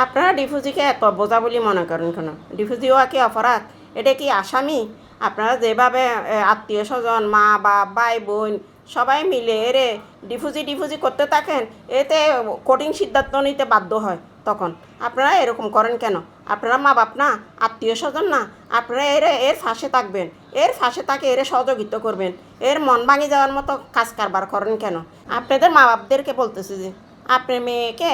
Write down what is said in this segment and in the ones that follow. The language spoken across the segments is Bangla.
আপনারা ডিফুজিকে এত বোঝা বলে মনে করেন কেন? ডিফুজিও কি অপরাধ? এটা কি আসামি? আপনারা যেভাবে আত্মীয় স্বজন, মা বাপ, ভাই বোন সবাই মিলে এরে ডিফুজি ডিফুজি করতে থাকেন, এতে কঠিন সিদ্ধান্ত নিতে বাধ্য হয়। তখন আপনারা এরকম করেন কেন? আপনারা মা বাপ না, আত্মীয় স্বজন না? আপনারা এর ফাঁসে থাকবেন, এর ফাঁসে থাকে এর সহযোগিতা করবেন, এর মন ভাঙি যাওয়ার মতো কাজ কারবার করেন কেন? আপনাদের মা বাপদেরকে বলতেছি যে আপনার মেয়েকে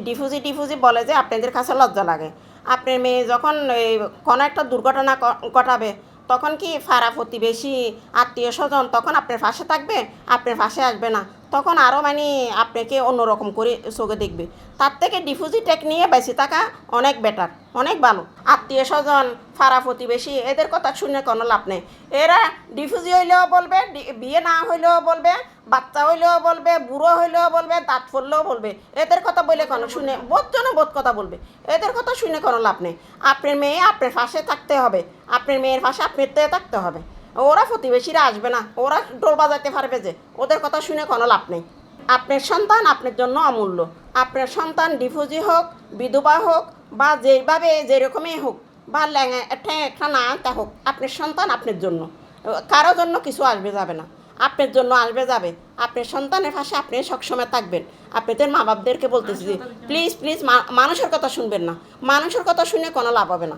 ডিফুজি ডিফুজি বলে যে আপনাদের কাছে লজ্জা লাগে। আপনার মেয়ে যখন এই কোনো একটা দুর্ঘটনা ঘটাবে, তখন কি পাড়া প্রতিবেশী, আত্মীয় স্বজন তখন আপনার পাশে থাকবে? আপনার পাশে আসবে না। তখন আরও মানে আপনাকে অন্যরকম করে চোখে দেখবে। তার থেকে ডিফুজি টেক নিয়ে বেঁচে থাকা অনেক বেটার, অনেক ভালো। আত্মীয় স্বজন, পাড়া প্রতিবেশী এদের কথা শুনে কোনো লাভ নেই। এরা ডিফুজি হইলেও বলবে, বিয়ে না হইলেও বলবে, বাচ্চা হইলেও বলবে, বুড়ো হইলেও বলবে, দাঁত ফললেও বলবে। এদের কথা বলে কোনো শুনে বোধজনে বোধ কথা বলবে। এদের কথা শুনে কোনো লাভ নেই। আপনার মেয়ে আপনার পাশে থাকতে হবে, আপনার মেয়ের পাশে আপনার থাকতে হবে। ওরা প্রতিবেশীরা আসবে না, ওরা ডোল বাজাতে পারবে যে, ওদের কথা শুনে কোনো লাভ নেই। আপনার সন্তান আপনার জন্য অমূল্য। আপনার সন্তান ডিফুজি হোক, বিধবা হোক, বা যেভাবে যেরকমই হোক, বা ল্যাঙা একটা না তা হোক, আপনার সন্তান আপনার জন্য। কারোর জন্য কিছু আসবে যাবে না, আপনার জন্য আসবে যাবে। আপনার সন্তানের পাশে আপনি সবসময় থাকবেন। আপনাদের মা বাপদেরকে বলতেছি যে প্লিজ প্লিজ মানুষের কথা শুনবেন না। মানুষের কথা শুনে কোনো লাভ হবে না।